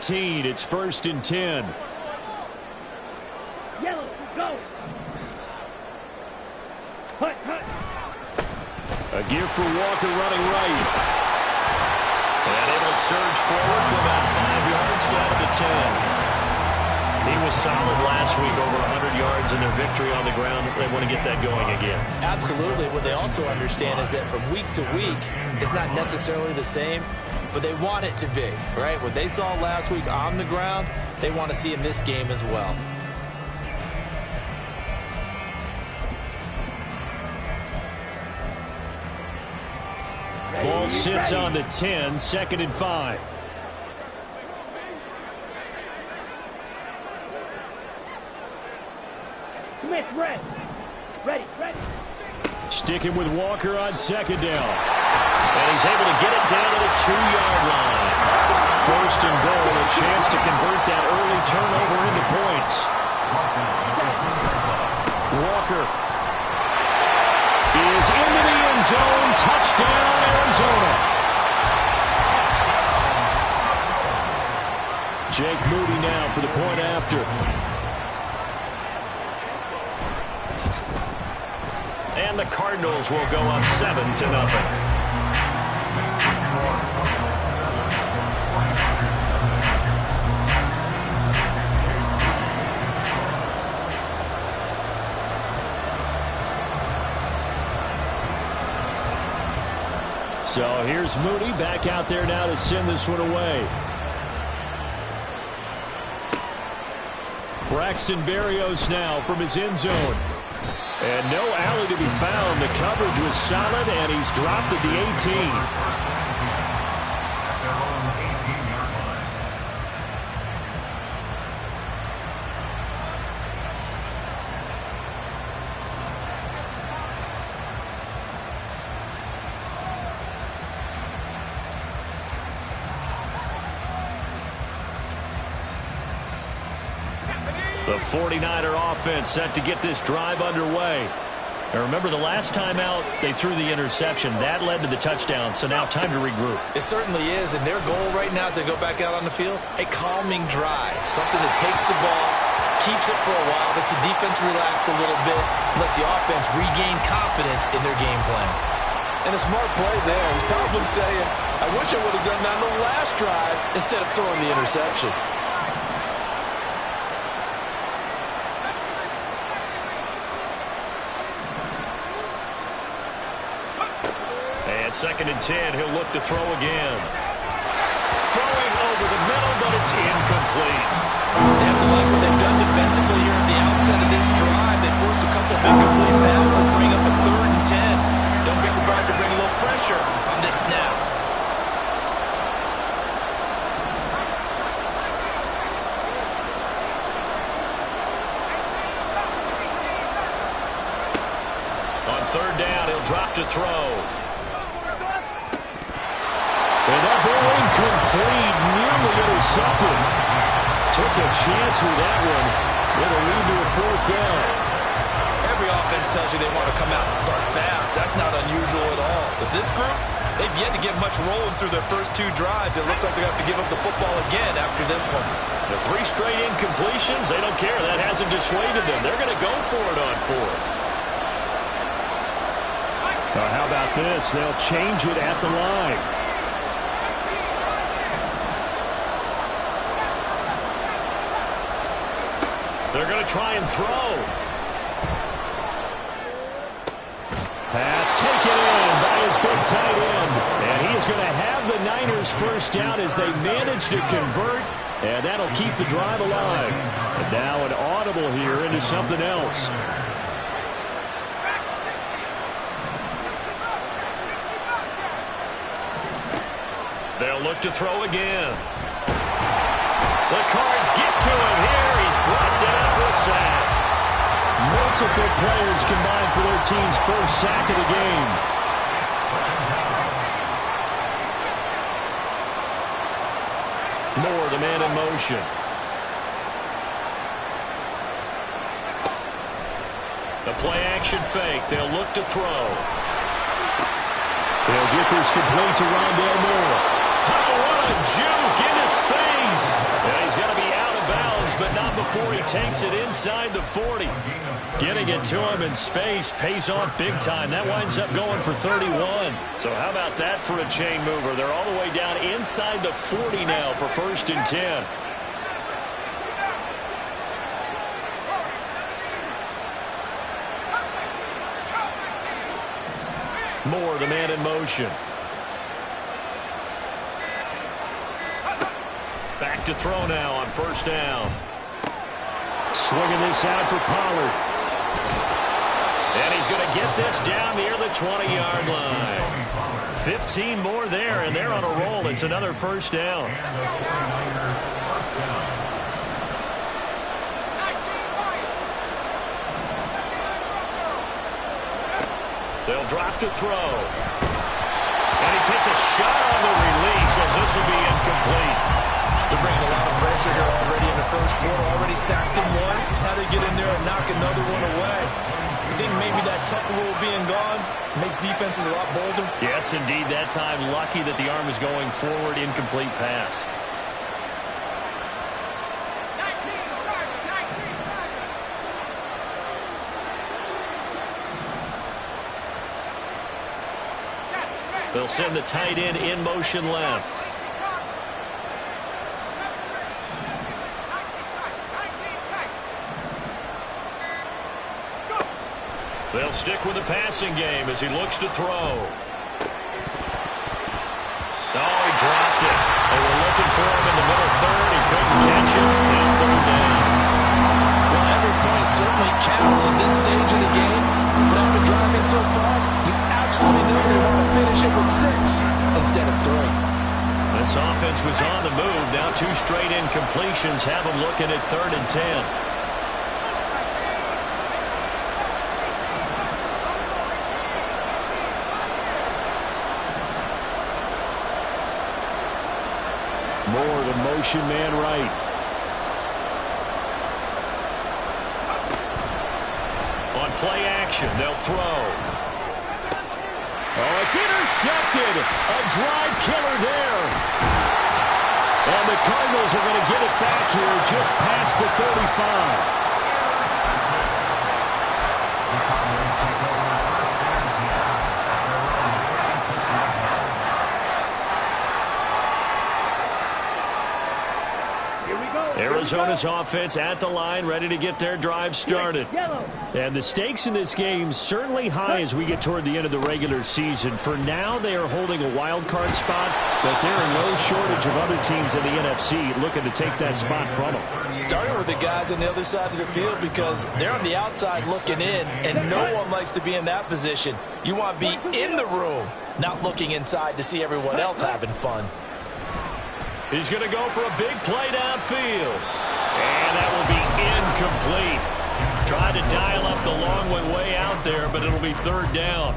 17. It's 1st and 10. Yellow, go. Hut, hut. A give for Walker running right. And it'll surge forward for about 5 yards down to the 10. He was solid last week, over 100 yards in their victory on the ground. They want to get that going again. Absolutely. What they also understand is that from week to week, it's not necessarily the same, but they want it to be, right? What they saw last week on the ground, they want to see in this game as well. Ball sits on the 10, 2nd and 5. Smith, ready. Ready, ready. Sticking with Walker on 2nd down. And he's able to get it down to the 2-yard line. 1st and goal, a chance to convert that early turnover into points. Walker is into the end zone. Touchdown, Arizona. Jake Moody now for the point after. And the Cardinals will go up 7-0. So here's Moody back out there now to send this one away. Braxton Berrios now from his end zone. And no alley to be found. The coverage was solid, and he's dropped at the 18. The 49er offense set to get this drive underway. And remember, the last time out, they threw the interception. That led to the touchdown, so now time to regroup. It certainly is, and their goal right now as they go back out on the field, a calming drive, something that takes the ball, keeps it for a while, lets the defense relax a little bit, lets the offense regain confidence in their game plan. And a smart play there. He's probably saying, I wish I would have done that on the last drive instead of throwing the interception. And 2nd and 10, he'll look to throw again. Throwing over the middle, but it's incomplete. They have to like what they've done defensively here at the outset of this drive. They forced a couple of incomplete passes, bring up a 3rd and 10. Don't be surprised to bring a little pressure on this snap. On 3rd down, he'll drop to throw. And that ball incomplete, nearly intercepted. Took a chance with that one. It'll lead to a 4th down. Every offense tells you they want to come out and start fast. That's not unusual at all. But this group, they've yet to get much rolling through their first 2 drives. It looks like they have to give up the football again after this one. The 3 straight incompletions, they don't care. That hasn't dissuaded them. They're going to go for it on 4th. How about this? They'll change it at the line. They're going to try and throw. Pass taken in by his big tight end. And he is going to have the Niners first down as they manage to convert. And that'll keep the drive alive. And now an audible here into something else. They'll look to throw again. The Cards get to him here. He's brought down for a sack. Multiple players combined for their team's first sack of the game. Moore, the man in motion. The play action fake. They'll look to throw. They'll get this complete to Rondale Moore. Oh, what a juke into space. before he takes it inside the 40. Getting it to him in space pays off big time. That winds up going for 31. So how about that for a chain mover? They're all the way down inside the 40 now for 1st and 10. Moore, the man in motion. Back to throw now on 1st down. Swinging this out for Pollard. And he's going to get this down near the 20-yard line. 15 more there, and they're on a roll. It's another 1st down. They'll drop to throw. And he takes a shot on the release as this will be incomplete. They're bringing a lot of pressure here already in the 1st quarter. Already sacked him once. How to get in there and knock another one away. I think maybe that Tucker rule being gone makes defenses a lot bolder. Yes, indeed. That time, lucky that the arm is going forward. Incomplete pass. They'll send the tight end in motion left. They'll stick with the passing game as he looks to throw. Oh, he dropped it. They were looking for him in the middle third. He couldn't catch it. Now 3rd down. Well, every point certainly counts at this stage of the game. But after driving so far, you absolutely know they want to finish it with 6 instead of 3. This offense was on the move. Now 2 straight incompletions have them looking at 3rd and 10. Moore, the motion man right. On play action, they'll throw. Oh, it's intercepted. A drive killer there. And the Cardinals are going to get it back here just past the 35. Arizona's offense at the line, ready to get their drive started. And the stakes in this game certainly high as we get toward the end of the regular season. For now, they are holding a wild card spot, but there are no shortage of other teams in the NFC looking to take that spot from them. Starting with the guys on the other side of the field because they're on the outside looking in, and no one likes to be in that position. You want to be in the room, not looking inside to see everyone else having fun. He's going to go for a big play downfield. And that will be incomplete. Tried to dial up the long one way out there, but it'll be 3rd down.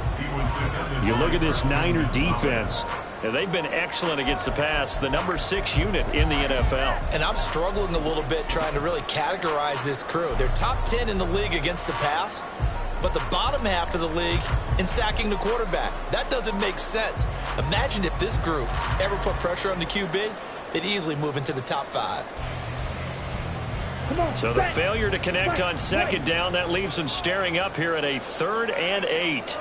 You look at this Niner defense. And they've been excellent against the pass, the number 6 unit in the NFL. And I'm struggling a little bit trying to really categorize this crew. They're top 10 in the league against the pass, but the bottom half of the league in sacking the quarterback. That doesn't make sense. Imagine if this group ever put pressure on the QB. They'd easily move into the top 5. So the failure to connect on 2nd down, that leaves them staring up here at a 3rd and 8.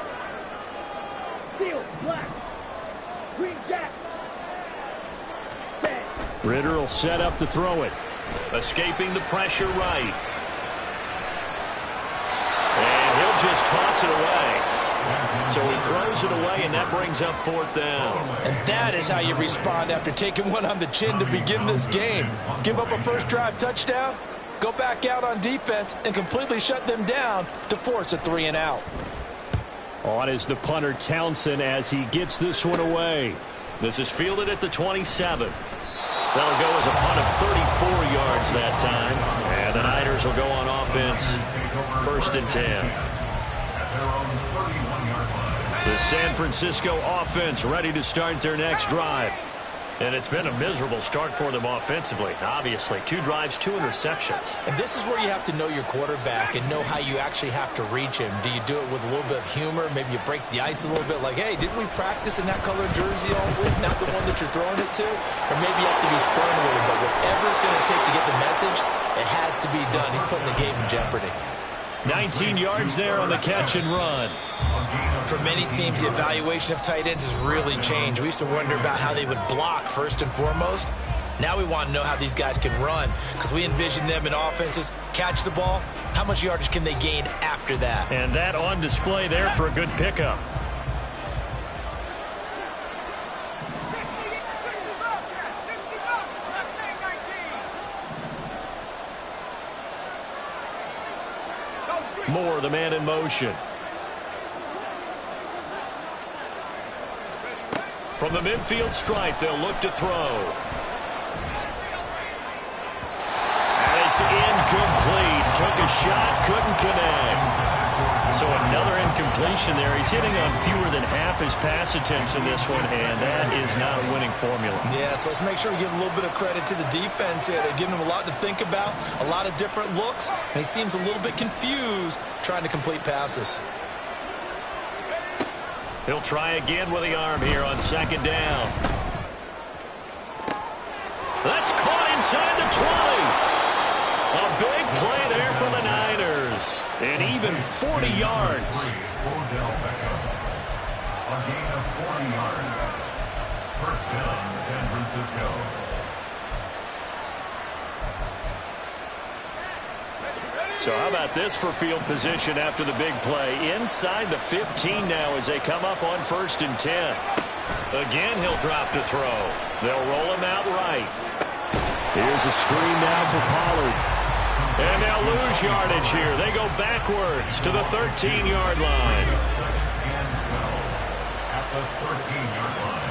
Ritter will set up to throw it. Escaping the pressure right. And he'll just toss it away. So he throws it away, and that brings up 4th down. And that is how you respond after taking one on the chin to begin this game. Give up a first drive touchdown, go back out on defense, and completely shut them down to force a 3 and out. On is the punter Townsend as he gets this one away. This is fielded at the 27. That'll go as a punt of 34 yards that time. And the Niners will go on offense, 1st and 10. The San Francisco offense ready to start their next drive. And it's been a miserable start for them offensively. Obviously, 2 drives, 2 interceptions. And this is where you have to know your quarterback and know how you actually have to reach him. Do you do it with a little bit of humor? Maybe you break the ice a little bit like, hey, didn't we practice in that color jersey all week? Not the one that you're throwing it to? Or maybe you have to be stern with him. But whatever it's going to take to get the message, it has to be done. He's putting the game in jeopardy. 19 yards there on the catch and run. For many teams, the evaluation of tight ends has really changed. We used to wonder about how they would block first and foremost. Now we want to know how these guys can run, because we envision them in offenses catch the ball. How much yardage can they gain after that? And that on display there for a good pickup. Moore, the man in motion. From the midfield stripe, they'll look to throw. And it's incomplete. Took a shot, couldn't connect. So another incompletion there. He's hitting on fewer than half his pass attempts in this one, and that is not a winning formula. Yeah, so let's make sure we give a little bit of credit to the defense here. They're giving him a lot to think about, a lot of different looks, and he seems a little bit confused trying to complete passes. He'll try again with the arm here on second down. That's caught inside the 20. A big play there for the Niners. And even 40 yards. A gain of 40 yards. First down, San Francisco. So how about this for field position after the big play? Inside the 15 now as they come up on 1st and 10. Again, he'll drop to throw. They'll roll him out right. Here's a screen now for Pollard. And they'll lose yardage here. They go backwards to the 13-yard line. At the 13-yard line.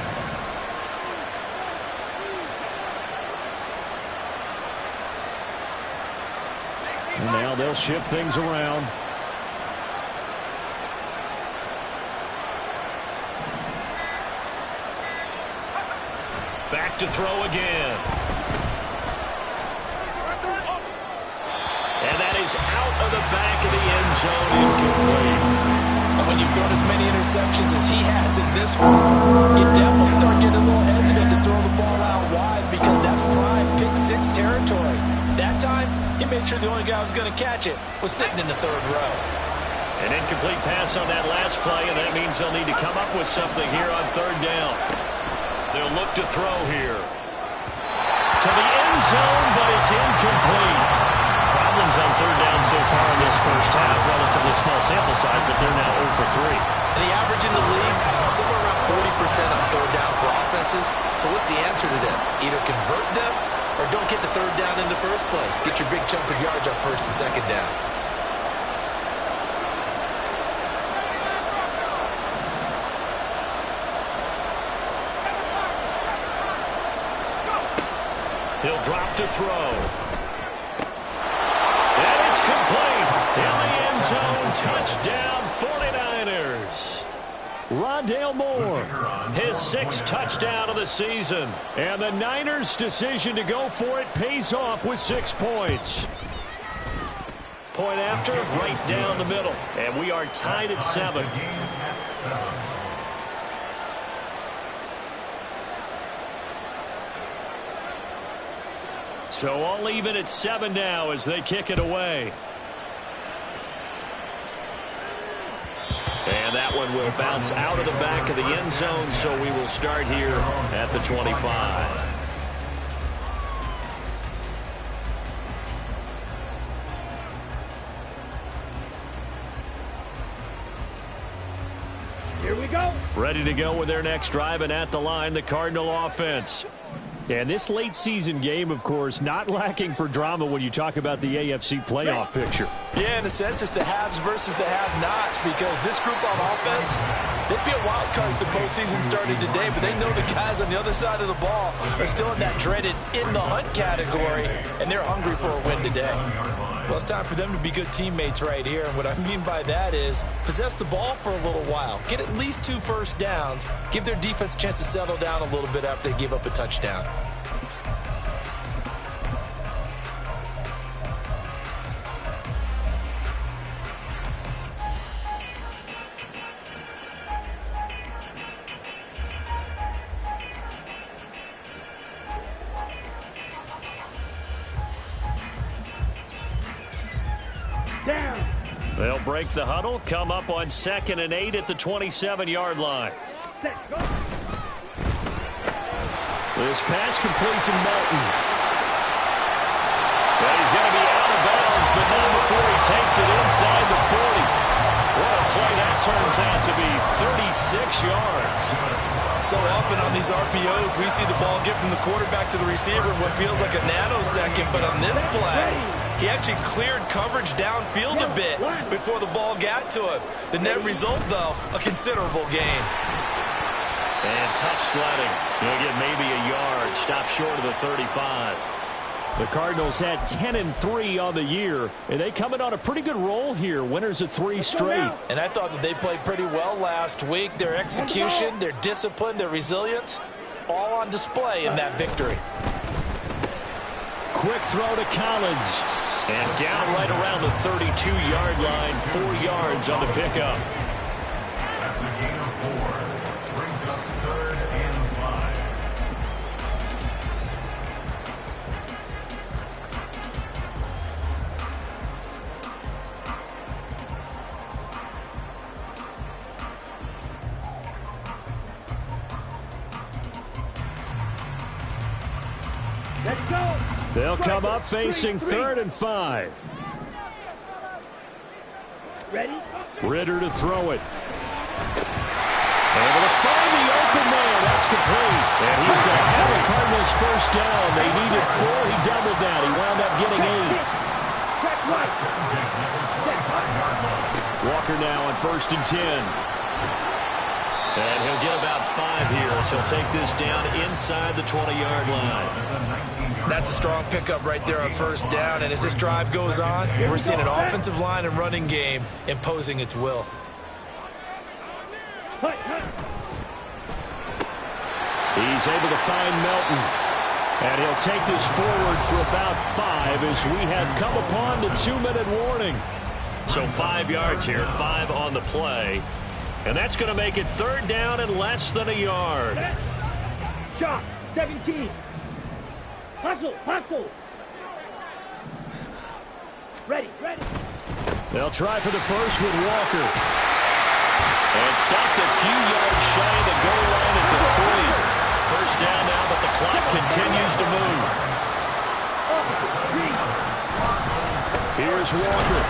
And now they'll shift things around. Back to throw again. And that is out of the back of the end zone, incomplete. And when you've thrown as many interceptions as he has in this one, you definitely start getting a little hesitant to throw the ball out wide, because that's prime pick six territory. That time, he made sure the only guy who was going to catch it was sitting in the third row. An incomplete pass on that last play, and that means they'll need to come up with something here on third down. They'll look to throw here. To the end zone, but it's incomplete. Problems on third down so far in this first half. Relatively small sample size, but they're now 0 for 3. And the average in the league, somewhere around 40% on third down for offenses. So what's the answer to this? Either convert them or don't get the third down in the first place. Get your big chunks of yards on first and second down. He'll drop to throw. And it's complete. In the end zone, touchdown 49ers. Rondale Moore, his 6th touchdown of the season. And the Niners' decision to go for it pays off with 6 points. Point after, right down the middle. And we are tied at 7. So all even at 7 now as they kick it away. And that one will bounce out of the back of the end zone, so we will start here at the 25. Here we go. Ready to go with their next drive, and at the line, the Cardinal offense. And this late season game, of course, not lacking for drama when you talk about the AFC playoff picture. Yeah, in a sense, it's the haves versus the have-nots, because this group on offense, they'd be a wild card if the postseason started today, but they know the guys on the other side of the ball are still in that dreaded in-the-hunt category, and they're hungry for a win today. Well, it's time for them to be good teammates right here, and what I mean by that is possess the ball for a little while, get at least 2 first downs, give their defense a chance to settle down a little bit after they give up a touchdown. They'll break the huddle, come up on 2nd and 8 at the 27-yard line. Set, go. This pass complete to Melton. Well, he's going to be out of bounds, but not before he takes it inside the 40. What a play that turns out to be, 36 yards. So often on these RPOs, we see the ball get from the quarterback to the receiver in what feels like a nanosecond, but on this play, he actually cleared coverage downfield a bit before the ball got to him. The net result, though, a considerable gain. And tough sledding. He'll get maybe a yard, stop short of the 35. The Cardinals had 10-3 on the year, and they come in on a pretty good roll here. Winners of 3 straight. And I thought that they played pretty well last week. Their execution, their discipline, their resilience, all on display in that victory. Quick throw to Collins. And down right around the 32-yard line, 4 yards on the pickup. That's a gain of 4. Brings us 3rd and 5. Let's go. They'll come up facing 3rd and 5. Ready? Ritter to throw it. Able to find the open man. That's complete. And he's going to have a Cardinals first down. They needed 4. He doubled that. He wound up getting 8. Check right. Walker now on 1st and 10. And he'll get about 5 here as he'll take this down inside the 20-yard line. That's a strong pickup right there on 1st down. And as this drive goes on, we're seeing an offensive line and running game imposing its will. Hut, hut. He's able to find Melton. And he'll take this forward for about 5 as we have come upon the 2-minute warning. So 5 yards here, 5 on the play. And that's going to make it 3rd down and less than a yard. Shot. 17. Hustle, hustle. Ready, ready. They'll try for the first with Walker. And stopped a few yards shy of the goal line at the 3. First down now, but the clock continues to move. Here's Walker.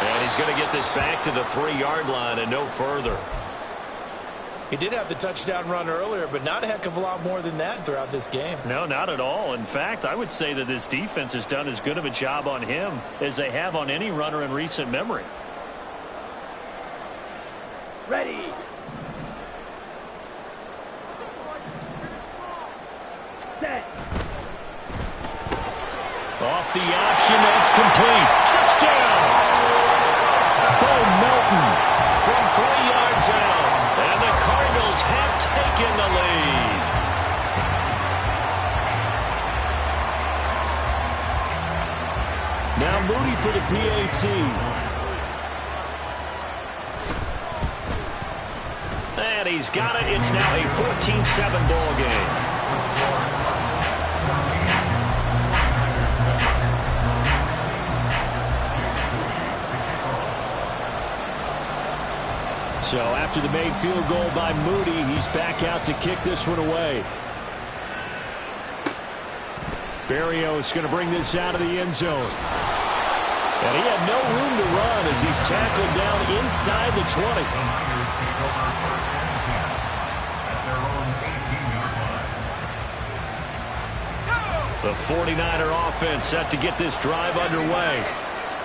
And he's going to get this back to the 3-yard line and no further. He did have the touchdown run earlier, but not a heck of a lot more than that throughout this game. No, not at all. In fact, I would say that this defense has done as good of a job on him as they have on any runner in recent memory. Ready. Set. Off the option, that's complete. Touchdown! Bo Melton from 3 yards out. And the Cardinals have taken the lead. Now Moody for the PAT. And he's got it. It's now a 14-7 ball game. So after the made field goal by Moody, he's back out to kick this one away. Berrios going to bring this out of the end zone. And he had no room to run as he's tackled down inside the 20. The 49er offense set to get this drive underway.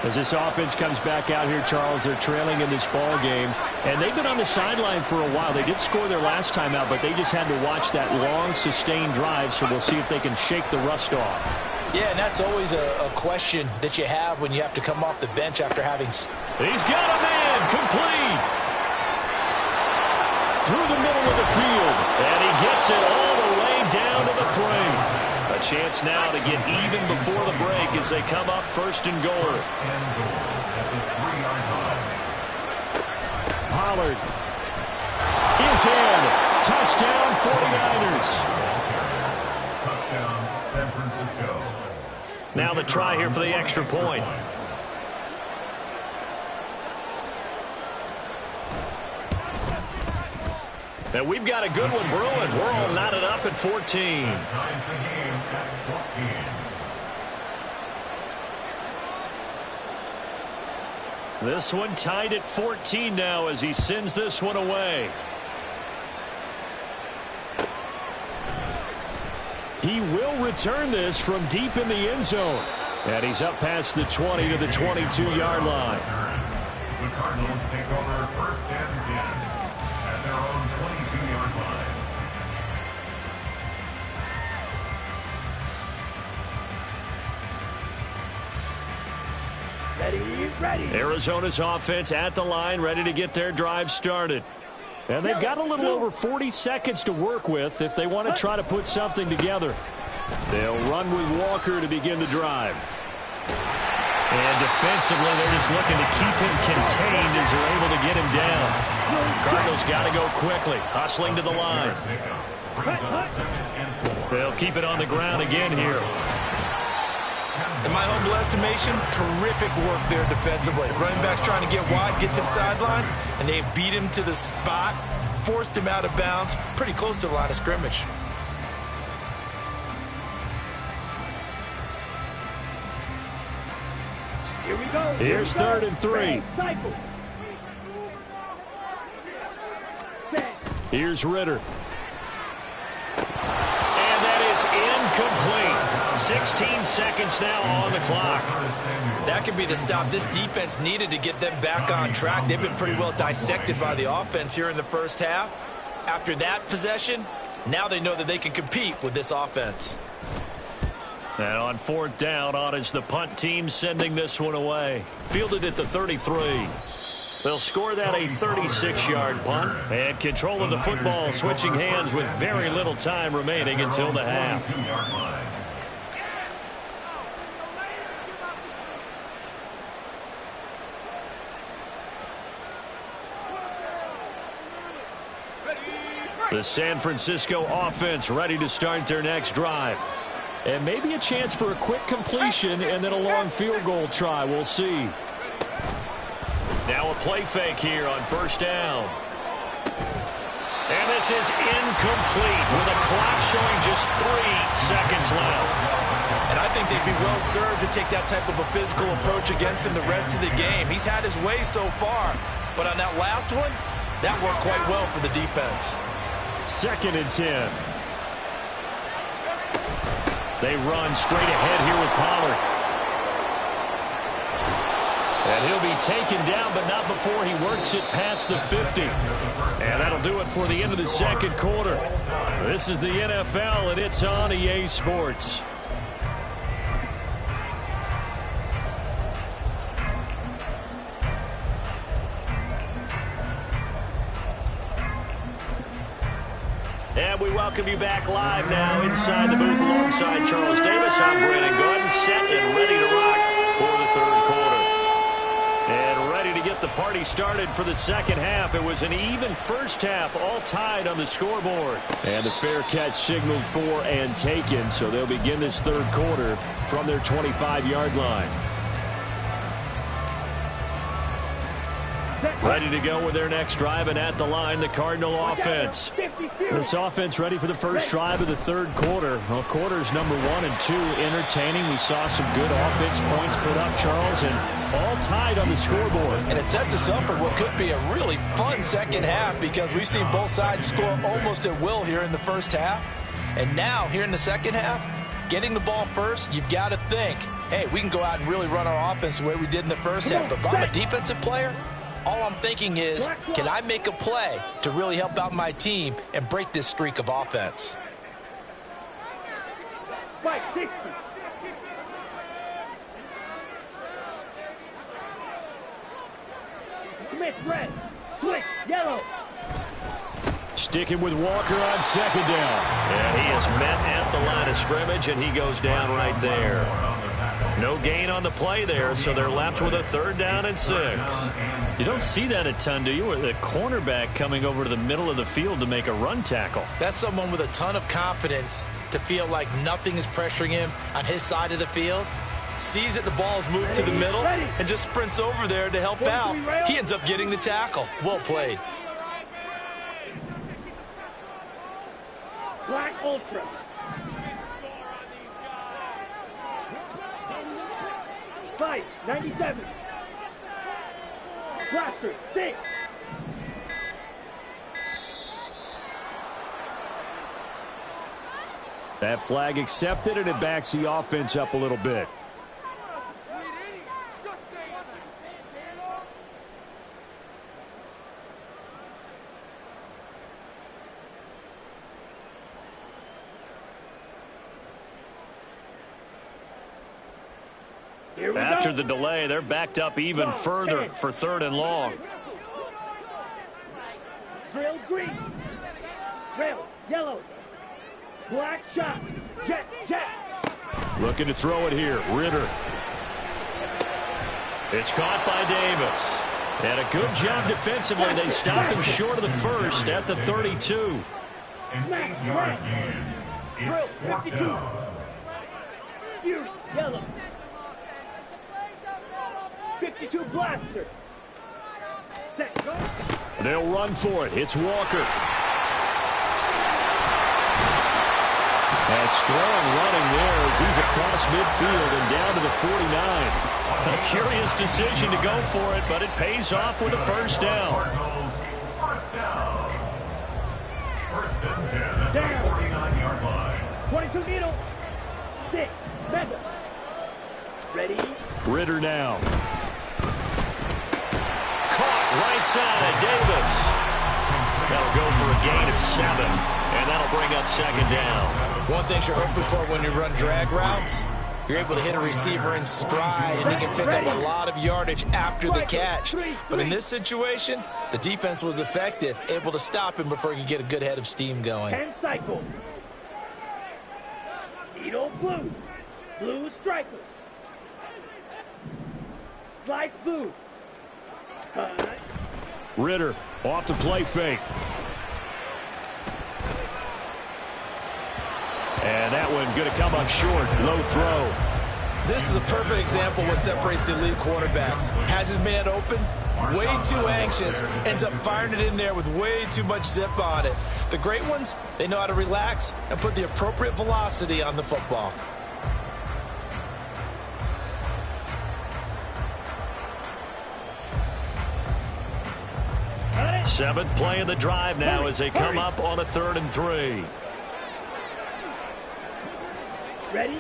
As this offense comes back out here, Charles, they're trailing in this ball game. And they've been on the sideline for a while. They did score their last time out, but they just had to watch that long, sustained drive, so we'll see if they can shake the rust off. Yeah, and that's always a question that you have when you have to come off the bench after having... He's got a man, complete! Through the middle of the field, and he gets it all the way down to the 3. A chance now to get even before the break as they come up 1st and goal. Pollard is in. Touchdown 49ers. Touchdown San Francisco. Now the try here for the extra point. And we've got a good one brewing. We're all knotted up at 14. Ties the game at 14. This one tied at 14 now as he sends this one away. He will return this from deep in the end zone. And he's up past the 20 to the 22-yard line. The Cardinals take over 1st and 10 at their own 22-yard line. Ready. Arizona's offense at the line, ready to get their drive started. And they've got a little over 40 seconds to work with if they want to try to put something together. They'll run with Walker to begin the drive. And defensively, they're just looking to keep him contained as they're able to get him down. Cardinals got to go quickly, hustling to the line. They'll keep it on the ground again here. In my humble estimation, terrific work there defensively. Running back's trying to get wide, get to the sideline, and they beat him to the spot, forced him out of bounds, pretty close to the line of scrimmage. Here we go. Here's 3rd and 3. Cycle. Set. Here's Ritter. And that is incomplete. 16 seconds now on the clock. That could be the stop this defense needed to get them back on track. They've been pretty well dissected by the offense here in the first half. After that possession, now they know that they can compete with this offense. And on 4th down, on is the punt team sending this one away. Fielded at the 33. They'll score that a 36-yard punt. And control of the football switching hands with very little time remaining until the half. The San Francisco offense ready to start their next drive. And maybe a chance for a quick completion and then a long field goal try. We'll see. Now a play fake here on 1st down. And this is incomplete with a clock showing just 3 seconds left. And I think they'd be well served to take that type of a physical approach against him the rest of the game. He's had his way so far, but on that last one, that worked quite well for the defense. 2nd and 10. They run straight ahead here with Pollard. And he'll be taken down, but not before he works it past the 50. And that'll do it for the end of the 2nd quarter. This is the NFL, and it's on EA Sports. And we welcome you back live now inside the booth alongside Charles Davis. I'm Brandon Gordon, set and ready to rock for the 3rd quarter. And ready to get the party started for the 2nd half. It was an even first half, all tied on the scoreboard. And the fair catch signaled for and taken, so they'll begin this 3rd quarter from their 25-yard line. Ready to go with their next drive, and at the line, the Cardinal offense. This offense ready for the first drive of the 3rd quarter. Well, quarters number 1 and 2 entertaining. We saw some good offense points put up, Charles, and all tied on the scoreboard. And it sets us up for what could be a really fun 2nd half because we've seen both sides score almost at will here in the first half. And now, here in the 2nd half, getting the ball first, you've got to think, hey, we can go out and really run our offense the way we did in the first half. But if I'm a defensive player, all I'm thinking is, can I make a play to really help out my team and break this streak of offense? Right, 60. Commit red. Switch, yellow. Sticking with Walker on 2nd down. And he is met at the line of scrimmage, and he goes down right there. No gain on the play there, so they're left with a 3rd down and 6. You don't see that a ton, do you? With a cornerback coming over to the middle of the field to make a run tackle. That's someone with a ton of confidence to feel like nothing is pressuring him on his side of the field. Sees that the ball is moved to the middle and just sprints over there to help out. He ends up getting the tackle. Well played. Ultra. Fight, 97. Blaster, 6. That flag accepted, and it backs the offense up a little bit. After the delay, they're backed up even further for 3rd and long. Drill green. Drill yellow. Black shot. Jet, jet. Looking to throw it here. Ritter. It's caught by Davis. And a good job defensively. They stopped him short of the first at the 32. An 8-yard gain. Drill, It's 4th 52. down. Fuse, yellow. 52 blaster. Set, go. They'll run for it. It's Walker. And strong running there as he's across midfield and down to the 49. A curious decision to go for it, but it pays off with a first down. Cardinals, first down. First and 10 at the Down. 49-yard line. 22 needle. 6. Mega. Ready? Ritter now. Caught right side, Davis. That'll go for a gain of 7, and that'll bring up 2nd down. One thing you're hoping for when you run drag routes, you're able to hit a receiver in stride, and he can pick up a lot of yardage after the catch. But in this situation, the defense was effective, able to stop him before he could get a good head of steam going. 10 cycles. Needle blue. Blue striker. Slice blue. Cut. Ritter off the play fake. And that one going to come up short. Low throw. This is a perfect example of what separates the elite quarterbacks. Has his man open, way too anxious, ends up firing it in there with way too much zip on it. The great ones, they know how to relax and put the appropriate velocity on the football. Seventh play of the drive now as they come up on a 3rd and 3. Ready?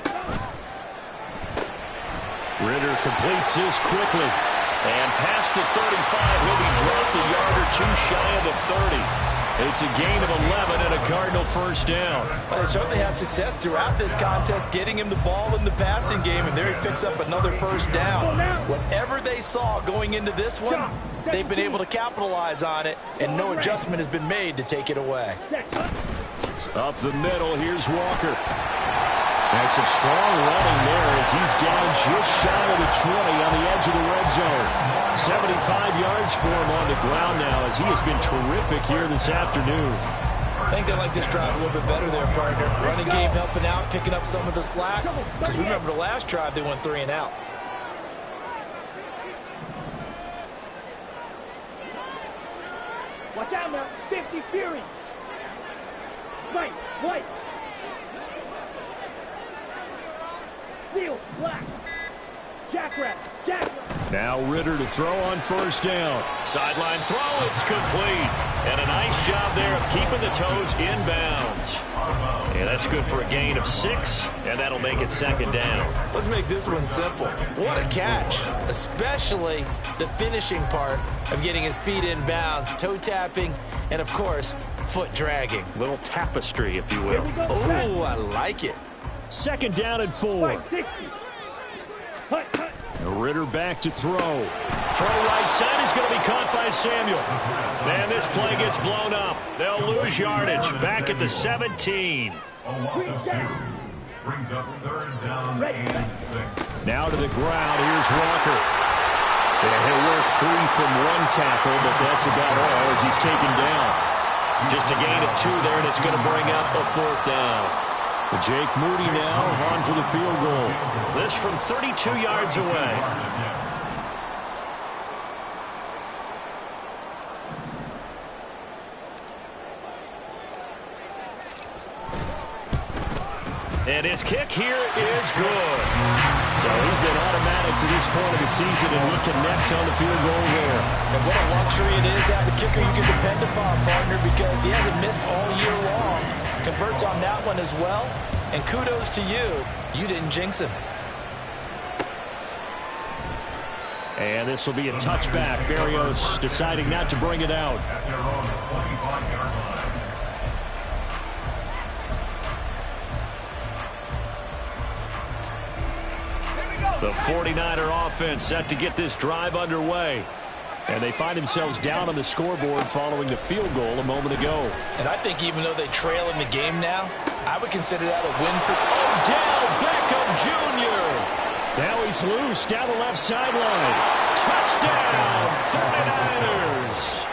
Ritter completes this quickly. And past the 35, he'll be dropped a yard or 2 shy of the 30. It's a gain of 11 and a Cardinal first down. Well, they certainly had success throughout this contest, getting him the ball in the passing game, and there he picks up another first down. Whatever they saw going into this one, they've been able to capitalize on it, and no adjustment has been made to take it away. Up the middle, here's Walker. And some strong running there as he's down just shy of the 20 on the edge of the red zone. 75 yards for him on the ground now as he has been terrific here this afternoon. I think they like this drive a little bit better there, partner. Running game helping out, picking up some of the slack. Because remember the last drive, they went 3 and out. Watch out now. 50 Fury. Right, white. Steel, black. Jackrabbit, jackrabbit. Now Ritter to throw on first down. Sideline throw, it's complete. And a nice job there of keeping the toes inbounds. And that's good for a gain of 6, and that'll make it 2nd down. Let's make this one simple. What a catch, especially the finishing part of getting his feet in bounds, toe tapping, and of course, foot dragging. Little tapestry, if you will. Oh, I like it. 2nd down and 4. 60. Hut, hut. Ritter back to throw. Throw right side is going to be caught by Samuel. And this play gets blown up. They'll lose yardage. Back at the 17. A loss of 2. Brings up 3rd down and 6. Now to the ground. Here's Walker. And he'll work free from 1 tackle, but that's about all as he's taken down. Just a gain of 2 there, and it's going to bring up a 4th down. Jake Moody now on for the field goal. This from 32 yards away. And his kick here is good. So he's been automatic to this point of the season, and he connects on the field goal there. And what a luxury it is to have a kicker you can depend upon, partner, because he hasn't missed all year long. Converts on that one as well. And kudos to you. You didn't jinx him. And this will be a touchback. Berrios deciding not to bring it out. At their own 25-yard line. The 49er offense set to get this drive underway. And they find themselves down on the scoreboard following the field goal a moment ago. And I think even though they trail in the game now, I would consider that a win for Odell Beckham Jr. Now he's loose down the left sideline. Touchdown, 49ers.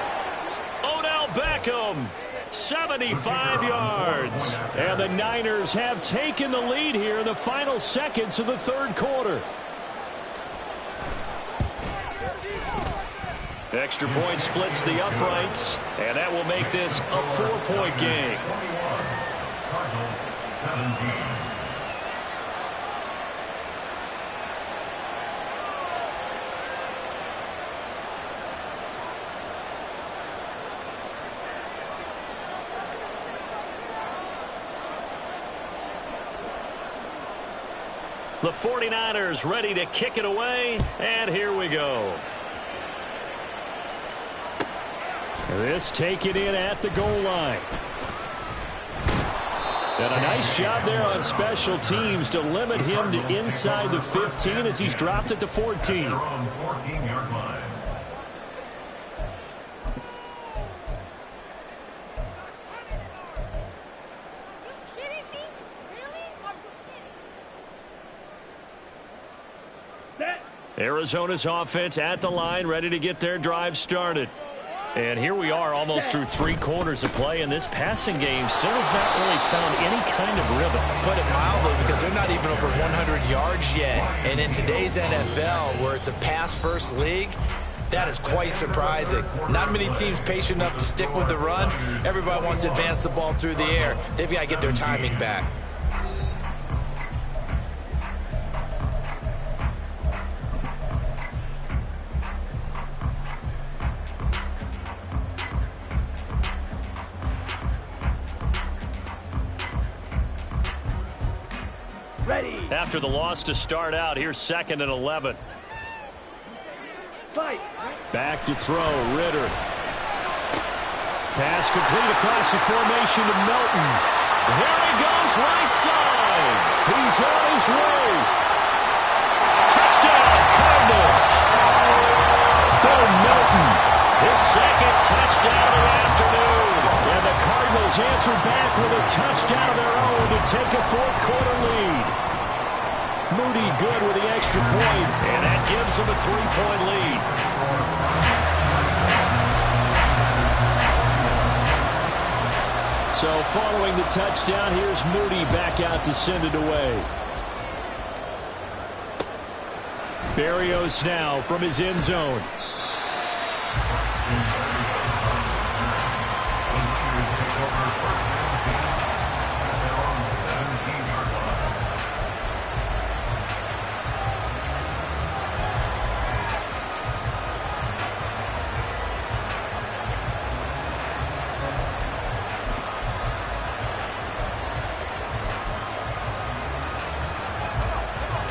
Odell Beckham, 75 yards. And the Niners have taken the lead here in the final seconds of the third quarter. Extra point splits the uprights, and that will make this a 4-point game. 21. Cardinals 17. The 49ers ready to kick it away, and here we go. This taken in at the goal line. And a nice job there on special teams to limit him to inside the 15 as he's dropped at the 14. Their own 14-yard line. Arizona's offense at the line, ready to get their drive started. And here we are almost through 3 quarters of play, and this passing game still has not really found any kind of rhythm. Put it mildly, because they're not even over 100 yards yet. And in today's NFL, where it's a pass-first league, that is quite surprising. Not many teams patient enough to stick with the run. Everybody wants to advance the ball through the air. They've got to get their timing back. After the loss to start out, here's 2nd and 11. Fight. Back to throw, Ritter. Pass complete across the formation to Melton. There he goes, right side. He's on his way. Touchdown, Cardinals. Bill Melton, his 2nd touchdown of the afternoon. And the Cardinals answer back with a touchdown of their own to take a 4th quarter lead. Moody good with the extra point, and that gives them a 3-point lead. So following the touchdown, here's Moody back out to send it away. Berrios now from his end zone.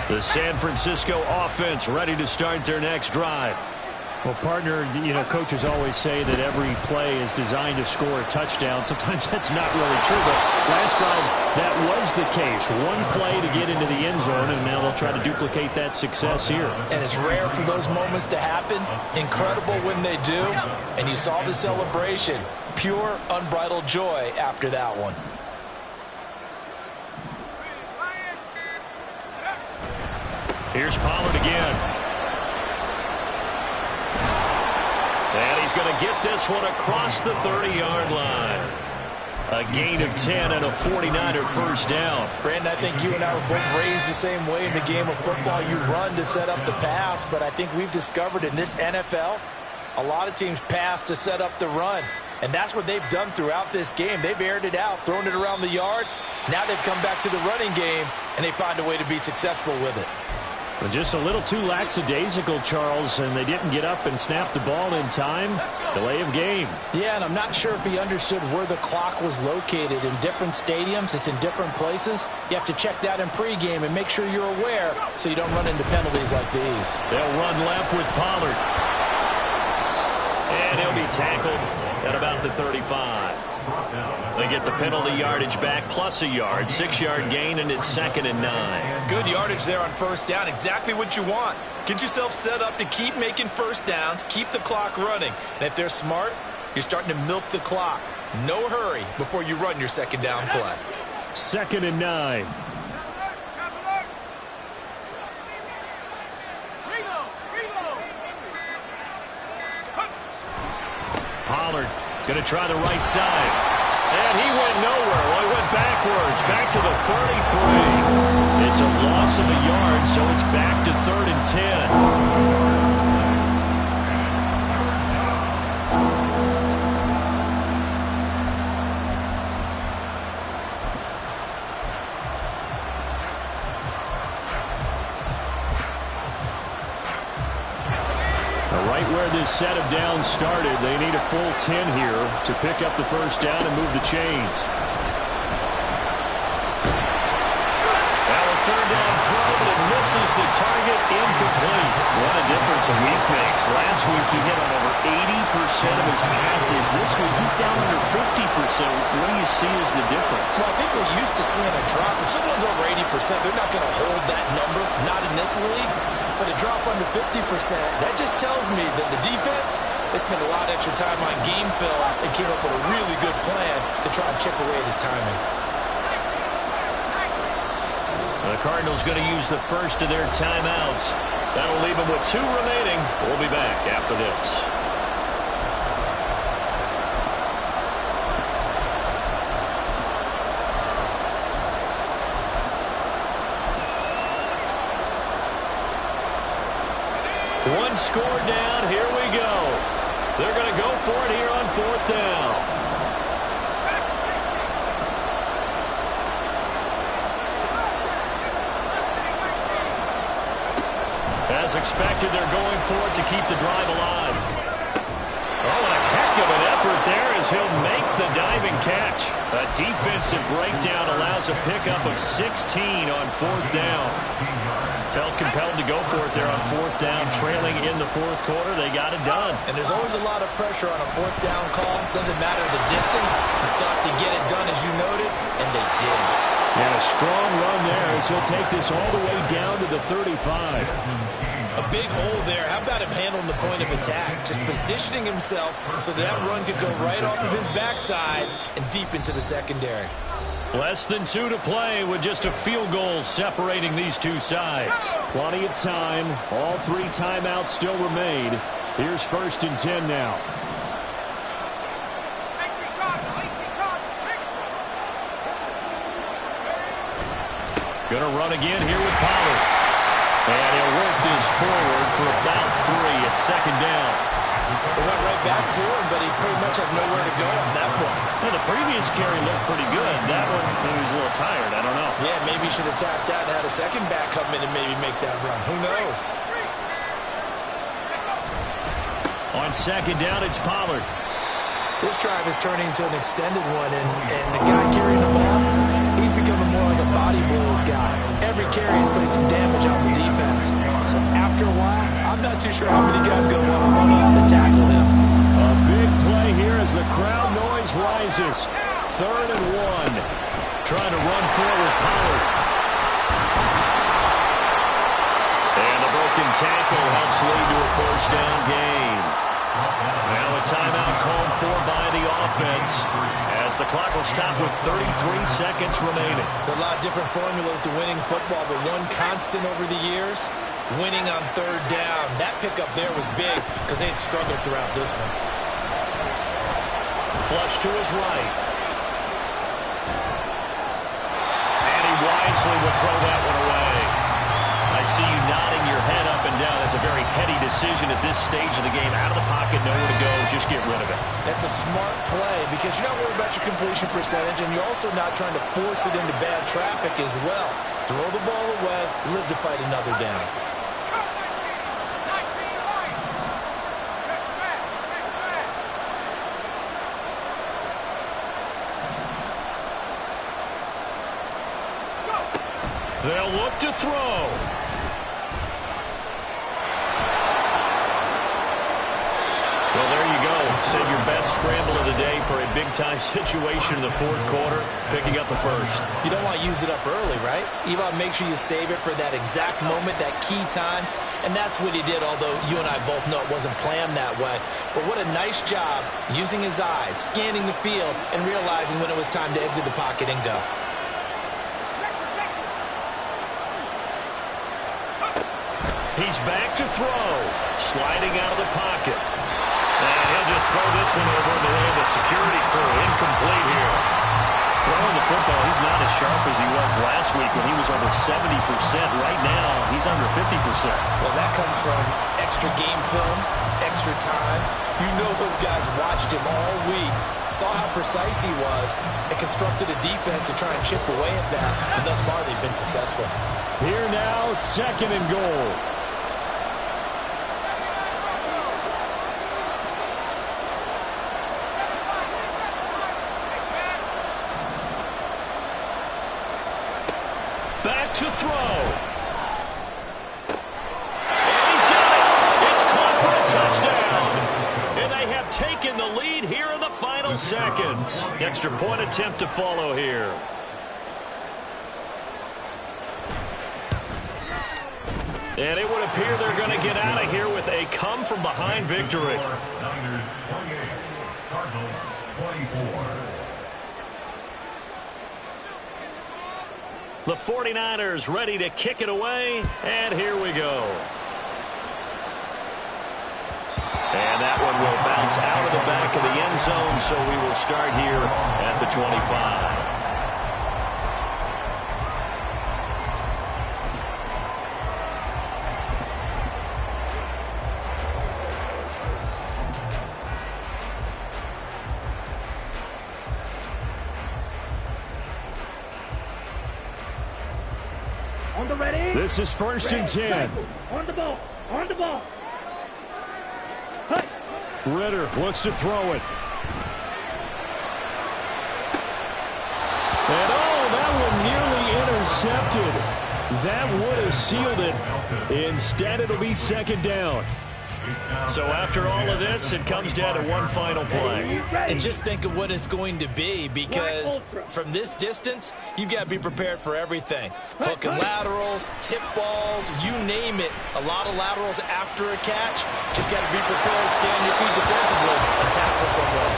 The San Francisco offense ready to start their next drive. Well, partner, coaches always say that every play is designed to score a touchdown. Sometimes that's not really true, but last time that was the case. One play to get into the end zone, and now they'll try to duplicate that success here. And it's rare for those moments to happen. Incredible when they do. And you saw the celebration. Pure, unbridled joy after that one. Here's Pollard again. And he's going to get this one across the 30-yard line. A gain of 10 and a 49er first down. Brandon, I think you and I were both raised the same way in the game of football. You run to set up the pass, but I think we've discovered in this NFL, a lot of teams pass to set up the run. And that's what they've done throughout this game. They've aired it out, thrown it around the yard. Now they've come back to the running game, and they find a way to be successful with it. But just a little too lackadaisical, Charles, and they didn't get up and snap the ball in time. Delay of game. Yeah, and I'm not sure if he understood where the clock was located. In different stadiums, it's in different places. You have to check that in pregame and make sure you're aware so you don't run into penalties like these. They'll run left with Pollard. And he'll be tackled at about the 35. They get the penalty yardage back plus a yard. 6-yard gain, and it's 2nd and 9. Good yardage there on first down. Exactly what you want. Get yourself set up to keep making first downs, keep the clock running. And if they're smart, you're starting to milk the clock. No hurry before you run your second down play. 2nd and 9. Pollard going to try the right side. And he went nowhere. Well, he went backwards, back to the 33. It's a loss of a yard, so it's back to 3rd and 10. Right where this set of downs started, they need a full 10 here to pick up the first down and move the chains. Now a 3rd down throw, but it misses the target, incomplete. What a difference a week makes. Last week he hit on over 80% of his passes. This week he's down under 50%. What do you see as the difference? Well, I think we're used to seeing a drop. If someone's over 80%, they're not going to hold that number, not in this league. But a drop under 50%, that just tells me that the defense, they spent a lot of extra time on game films and came up with a really good plan to try and chip away at his timing. The Cardinals going to use the first of their timeouts. That'll leave them with 2 remaining. We'll be back after this. One score down. Here we go. They're going to go for it here on 4th down. As expected, they're going for it to keep the drive alive. Oh, a heck of an effort there as he'll make the diving catch. A defensive breakdown allows a pickup of 16 on 4th down. Felt compelled to go for it there on 4th down, trailing in the 4th quarter. They got it done. And there's always a lot of pressure on a 4th down call. Doesn't matter the distance. You still have to get it done, as you noted, and they did. And a strong run there as he'll take this all the way down to the 35. A big hole there. How about him handling the point of attack? Just positioning himself so that run could go right off of his backside and deep into the secondary. Less than 2 to play with just a field goal separating these two sides. Plenty of time. All 3 timeouts still remain. Here's 1st and 10 now. Gonna run again here with Pollard. And he'll work this forward for about 3 at 2nd down. They went right back to him, but he pretty much had nowhere to go on that play. Well, the previous carry looked pretty good. That one, he was a little tired. I don't know. Yeah, maybe he should have tapped out and had a second back come in and maybe make that run. Who knows? On 2nd down, it's Pollard. This drive is turning into an extended one, and the guy carrying the ball, he's becoming more like a body blows guy. Every carry is putting some damage on the defense. So after a while, I'm not too sure how many guys are going to want to run up and tackle him. A big play here as the crowd noise rises. 3rd and 1. Trying to run forward, Pollard. And the broken tackle helps lead to a 1st down gain. Now a timeout called for by the offense as the clock will stop with 33 seconds remaining. There are a lot of different formulas to winning football, but one constant over the years, winning on 3rd down. That pickup there was big because they had struggled throughout this one. Flush to his right. And he wisely will throw that one away. I see you nodding your head up and down. It's a very heady decision at this stage of the game. Out of the pocket, nowhere to go, just get rid of it. That's a smart play because you're not worried about your completion percentage, and you're also not trying to force it into bad traffic as well. Throw the ball away, live to fight another down. They'll look to throw. Well, there you go. Save your best scramble of the day for a big-time situation in the fourth quarter, picking up the first. You don't want to use it up early, right? You want to make sure you save it for that exact moment, that key time, and that's what he did, although you and I both know it wasn't planned that way. But what a nice job using his eyes, scanning the field, and realizing when it was time to exit the pocket and go. He's back to throw. Sliding out of the pocket. And he'll just throw this one over in the way of the security crew. Incomplete here. Throwing the football, he's not as sharp as he was last week when he was over 70%. Right now, he's under 50%. Well, that comes from extra game film, extra time. You know those guys watched him all week, saw how precise he was, and constructed a defense to try and chip away at that. And thus far, they've been successful. Here now, second and goal. Back to throw. And he's got it. It's caught for a touchdown. And they have taken the lead here in the final seconds. Extra point attempt to follow here. And it would appear they're going to get out of here with a come-from-behind victory. Niners 28, Cardinals 24. The 49ers ready to kick it away, and here we go. And that one will bounce out of the back of the end zone, so we will start here at the 25. On the ready. This is first and 10. On the ball. On the ball. Hey. Ritter looks to throw it. And that one nearly intercepted. That would have sealed it. Instead, it'll be second down. So after all of this, it comes down to one final play. And just think of what it's going to be, because from this distance, you've got to be prepared for everything. Hook and laterals, tip balls, you name it. A lot of laterals after a catch. Just got to be prepared, stay on your feet defensively, and tackle someone.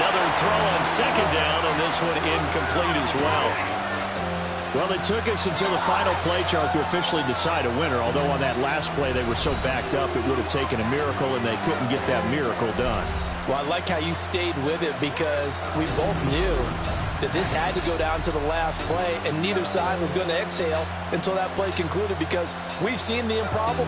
Another throw on second down, and this one incomplete as well. Well, it took us until the final play, Charles, to officially decide a winner. Although on that last play they were so backed up, it would have taken a miracle, and they couldn't get that miracle done. Well, I like how you stayed with it, because we both knew that this had to go down to the last play, and neither side was going to exhale until that play concluded, because we've seen the improbable.